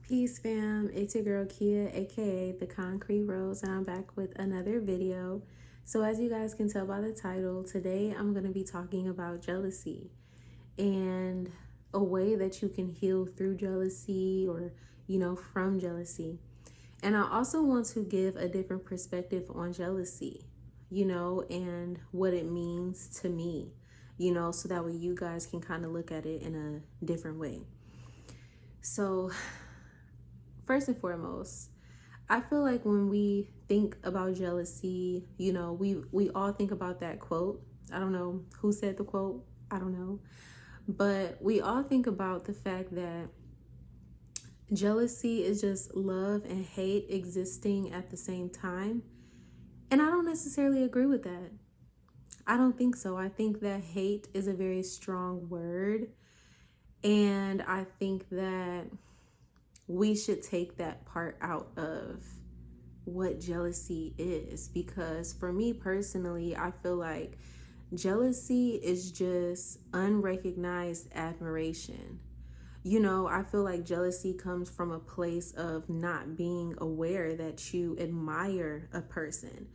Peace fam, it's your girl Kia, aka The Concrete Rose, and I'm back with another video. So as you guys can tell by the title, today I'm going to be talking about jealousy and a way that you can heal through jealousy or, from jealousy. And I also want to give a different perspective on jealousy, and what it means to me, so that way you guys can kind of look at it in a different way. So first and foremost, I feel like when we think about jealousy, we all think about that quote. I don't know who said the quote. I don't know. But we all think about the fact that jealousy is just love and hate existing at the same time. And I don't necessarily agree with that. I don't think so. I think that hate is a very strong word. And I think that we should take that part out of what jealousy is, because for me personally, I feel like jealousy is just unrecognized admiration. I feel like jealousy comes from a place of not being aware that you admire a person.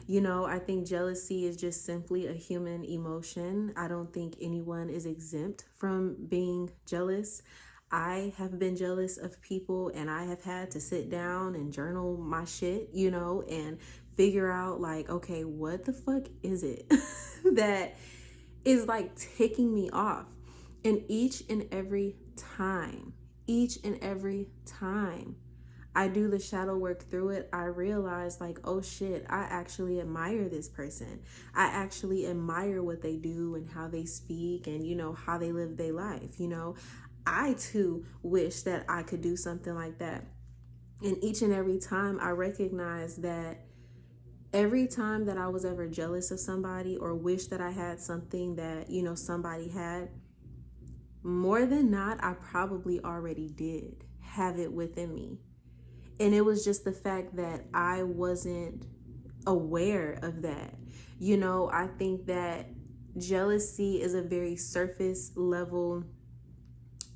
I think jealousy is just simply a human emotion. I don't think anyone is exempt from being jealous. I have been jealous of people, and I have had to sit down and journal my shit, and figure out like, okay, what the fuck is it that is like ticking me off? And each and every time I do the shadow work through it, I realize like, oh shit, I actually admire this person. I actually admire what they do and how they speak and, how they live their life. I too wish that I could do something like that. And each and every time I recognize that every time that I was ever jealous of somebody or wish that I had something that, somebody had, more than not, I probably already did have it within me. And it was just the fact that I wasn't aware of that. I think that jealousy is a very surface level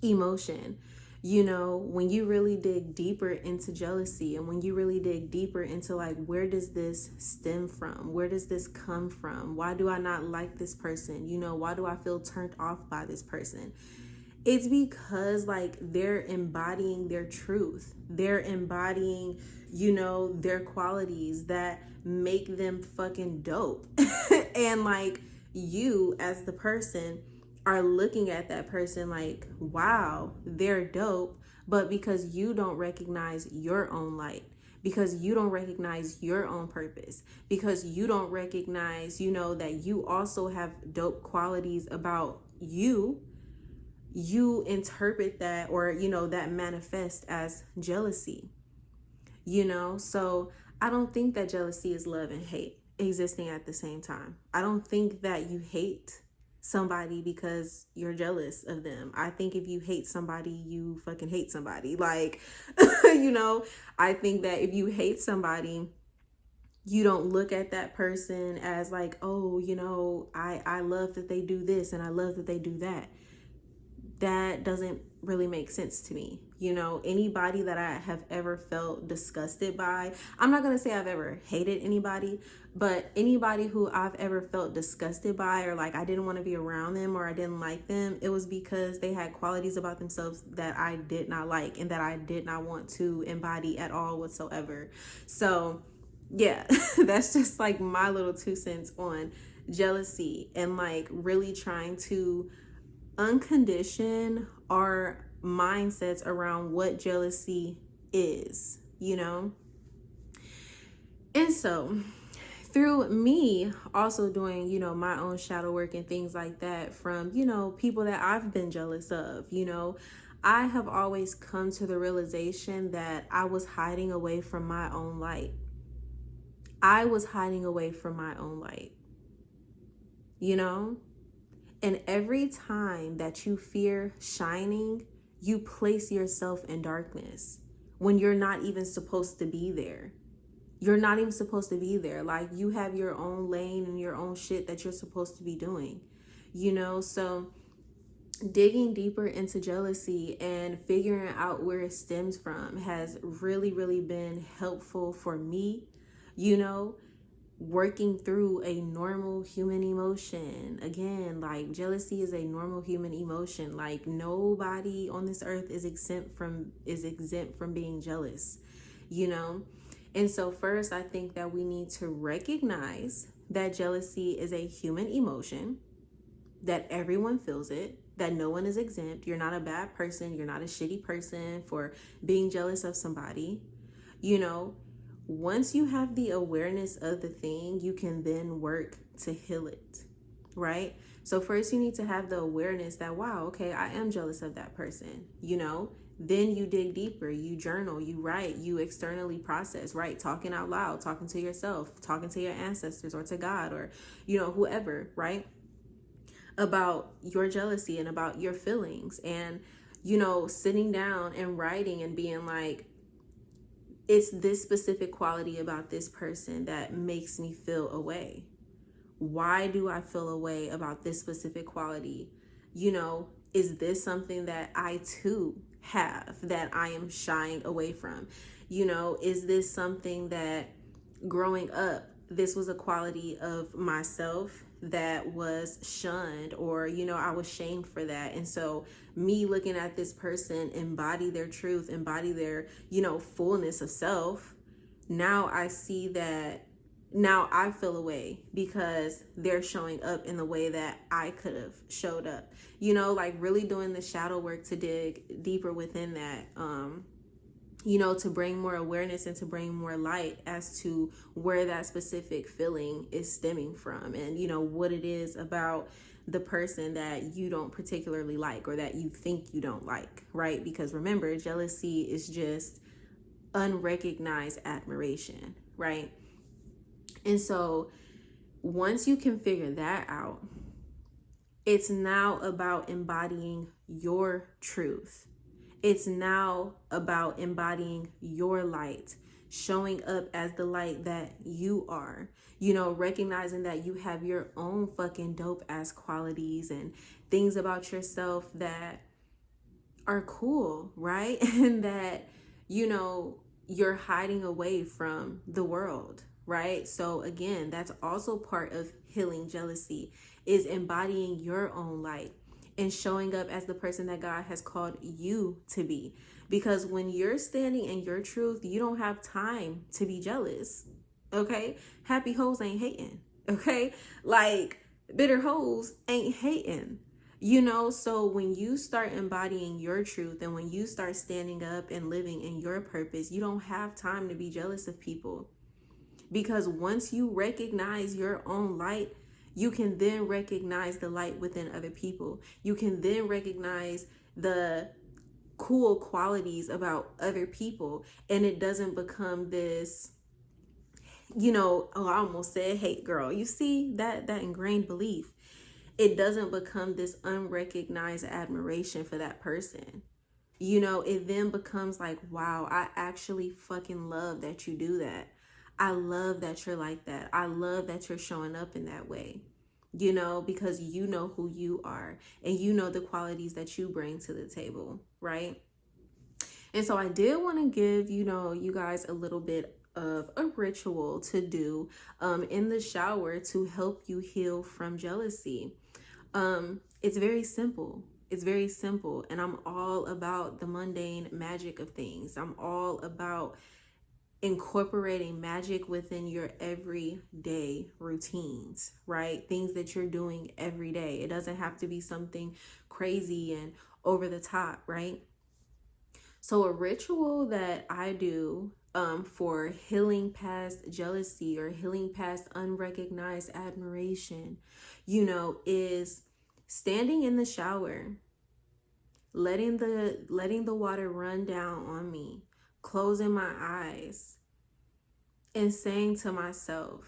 emotion. When you really dig deeper into jealousy and when you really dig deeper into like, where does this stem from? Where does this come from? Why do I not like this person? Why do I feel turned off by this person? It's because like they're embodying their truth. They're embodying, their qualities that make them fucking dope. And like you as the person are looking at that person like, wow, they're dope. But because you don't recognize your own light, because you don't recognize your own purpose, because you don't recognize, that you also have dope qualities about you, you interpret that or, that manifest as jealousy, So I don't think that jealousy is love and hate existing at the same time. I don't think that you hate somebody because you're jealous of them. I think if you hate somebody, you fucking hate somebody. Like, I think that if you hate somebody, you don't look at that person as like, oh, I love that they do this and I love that they do that. That doesn't really make sense to me. Anybody that I have ever felt disgusted by, I'm not going to say I've ever hated anybody, but anybody who I've ever felt disgusted by or like I didn't want to be around them or I didn't like them, it was because they had qualities about themselves that I did not like and that I did not want to embody at all whatsoever. So yeah, that's just like my little 2 cents on jealousy and like really trying to uncondition our mindsets around what jealousy is, And so through me also doing, my own shadow work and things like that from, people that I've been jealous of, I have always come to the realization that I was hiding away from my own light. I was hiding away from my own light, And every time that you fear shining, you place yourself in darkness when you're not even supposed to be there. You're not even supposed to be there. Like you have your own lane and your own shit that you're supposed to be doing, So digging deeper into jealousy and figuring out where it stems from has really, really been helpful for me. You know, working through a normal human emotion. Again, like jealousy is a normal human emotion. Like nobody on this earth is exempt from being jealous, you know? And so first, I think that we need to recognize that jealousy is a human emotion, that everyone feels it, that no one is exempt. You're not a bad person, you're not a shitty person for being jealous of somebody. You know, once you have the awareness of the thing, you can then work to heal it, right? So first you need to have the awareness that, wow, okay, I am jealous of that person, you know? Then you dig deeper, you journal, you write, you externally process, right? Talking out loud, talking to yourself, talking to your ancestors or to God or, you know, whoever, right? About your jealousy and about your feelings, and, you know, sitting down and writing and being like, it's this specific quality about this person that makes me feel a way. Why do I feel a way about this specific quality? You know, is this something that I too have that I am shying away from? You know, is this something that growing up, this was a quality of myself that was shunned, or, you know, I was shamed for that. And so me looking at this person embody their truth, embody their, you know, fullness of self, now I see that, now I feel away because they're showing up in the way that I could have showed up, you know, like really doing the shadow work to dig deeper within that, you know, to bring more awareness and to bring more light as to where that specific feeling is stemming from, and, you know, what it is about the person that you don't particularly like or that you think you don't like, right? Because remember, jealousy is just unrecognized admiration, right? And so once you can figure that out, it's now about embodying your truth. It's now about embodying your light, showing up as the light that you are, you know, recognizing that you have your own fucking dope ass qualities and things about yourself that are cool, right? And that, you know, you're hiding away from the world, right? So again, that's also part of healing jealousy, is embodying your own light and showing up as the person that God has called you to be. Because when you're standing in your truth, you don't have time to be jealous. Okay? Happy hoes ain't hating. Okay? Like bitter hoes ain't hating. You know, so when you start embodying your truth and when you start standing up and living in your purpose, you don't have time to be jealous of people. Because once you recognize your own light, you can then recognize the light within other people. You can then recognize the cool qualities about other people. And it doesn't become this, you know, oh, I almost said hate, girl. You see that ingrained belief. It doesn't become this unrecognized admiration for that person. You know, it then becomes like, wow, I actually fucking love that you do that. I love that you're like that. I love that you're showing up in that way, you know, because you know who you are and you know the qualities that you bring to the table, right? And so I did want to give, you know, you guys a little bit of a ritual to do in the shower to help you heal from jealousy. It's very simple. It's very simple. And I'm all about the mundane magic of things. I'm all about incorporating magic within your everyday routines, right? Things that you're doing every day. It doesn't have to be something crazy and over the top, right? So a ritual that I do for healing past jealousy or healing past unrecognized admiration, you know, is standing in the shower, letting the water run down on me, closing my eyes, and saying to myself,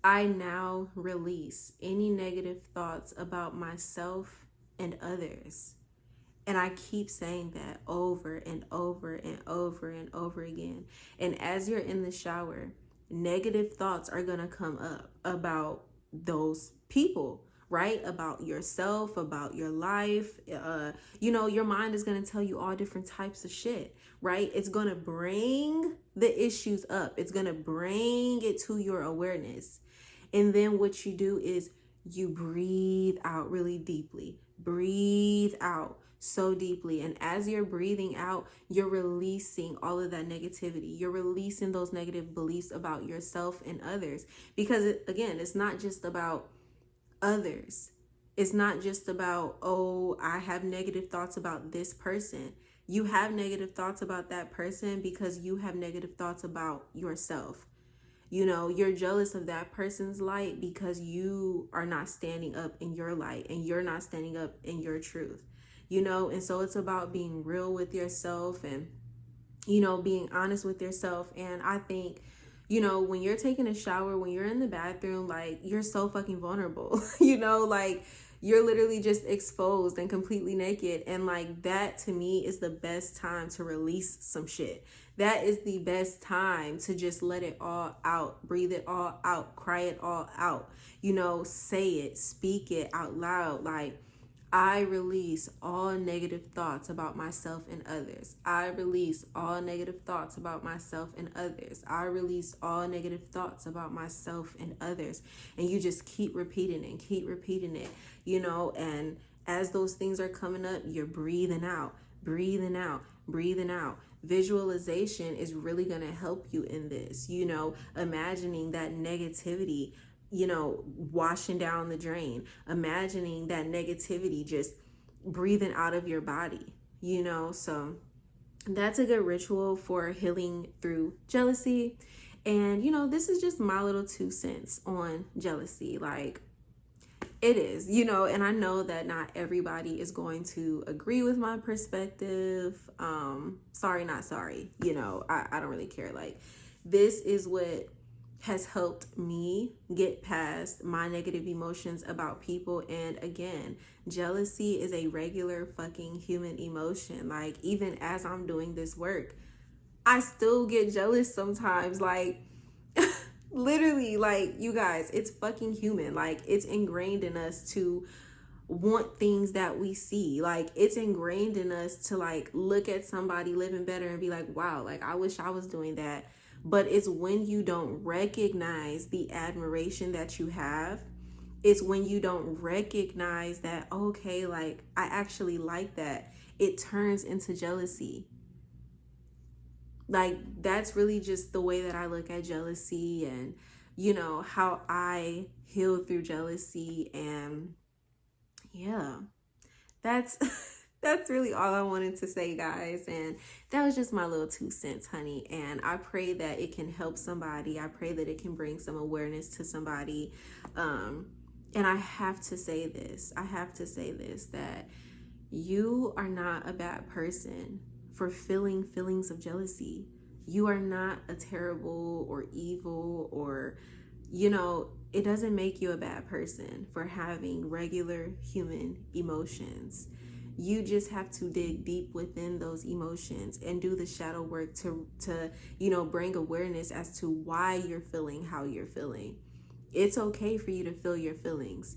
I now release any negative thoughts about myself and others. And I keep saying that over and over and over and over again. And as you're in the shower, negative thoughts are going to come up about those people, right? About yourself, about your life. Your mind is going to tell you all different types of shit, right? It's going to bring the issues up. It's going to bring it to your awareness. And then what you do is you breathe out really deeply. Breathe out so deeply. And as you're breathing out, you're releasing all of that negativity. You're releasing those negative beliefs about yourself and others. Because again, it's not just about others. It's not just about, oh, I have negative thoughts about this person. You have negative thoughts about that person because you have negative thoughts about yourself. You're jealous of that person's light because you are not standing up in your light and you're not standing up in your truth. And so it's about being real with yourself and, being honest with yourself. And I think, when you're taking a shower, when you're in the bathroom, like, you're so fucking vulnerable, like, you're literally just exposed and completely naked. And like, that to me is the best time to release some shit. That is the best time to just let it all out, breathe it all out, cry it all out, say it, speak it out loud. Like, I release all negative thoughts about myself and others. I release all negative thoughts about myself and others. I release all negative thoughts about myself and others. And you just keep repeating it and keep repeating it, and as those things are coming up, you're breathing out, breathing out, breathing out. Visualization is really going to help you in this, imagining that negativity, washing down the drain, imagining that negativity just breathing out of your body, so that's a good ritual for healing through jealousy. And, this is just my little 2 cents on jealousy. Like, it is, and I know that not everybody is going to agree with my perspective. Sorry, not sorry. I don't really care. Like, this is what has helped me get past my negative emotions about people. And again, jealousy is a regular fucking human emotion. Like, even as I'm doing this work, I still get jealous sometimes. Like, literally, like, you guys, it's fucking human. Like, it's ingrained in us to want things that we see. Like, it's ingrained in us to like look at somebody living better and be like, wow, like, I wish I was doing that. But it's when you don't recognize the admiration that you have. It's when you don't recognize that, okay, like, I actually like that. It turns into jealousy. Like, that's really just the way that I look at jealousy and, how I heal through jealousy. And yeah, that's that's really all I wanted to say, guys. And that was just my little 2 cents, honey. And I pray that it can help somebody. I pray that it can bring some awareness to somebody. And I have to say this, that you are not a bad person for feeling feelings of jealousy. You are not a terrible or evil or, it doesn't make you a bad person for having regular human emotions. You just have to dig deep within those emotions and do the shadow work to bring awareness as to why you're feeling how you're feeling. It's okay for you to feel your feelings,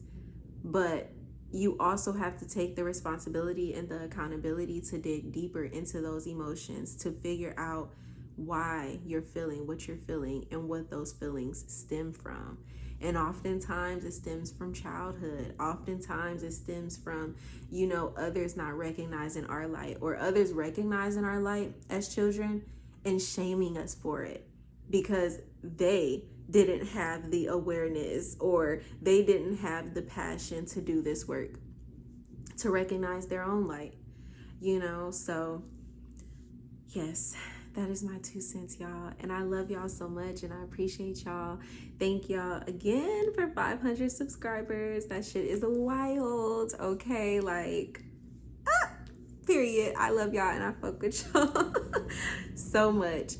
but you also have to take the responsibility and the accountability to dig deeper into those emotions to figure out why you're feeling what you're feeling and what those feelings stem from. And oftentimes it stems from childhood. Oftentimes it stems from, others not recognizing our light or others recognizing our light as children and shaming us for it because they didn't have the awareness or they didn't have the passion to do this work, to recognize their own light, So yes, that is my 2 cents, y'all. And I love y'all so much and I appreciate y'all. Thank y'all again for 500 subscribers. That shit is wild. Okay, like, period. I love y'all and I fuck with y'all so much.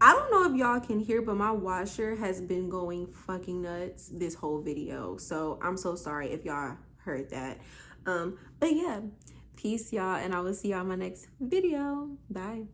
I don't know if y'all can hear, but my washer has been going fucking nuts this whole video. So I'm so sorry if y'all heard that. But yeah, peace, y'all. And I will see y'all in my next video. Bye.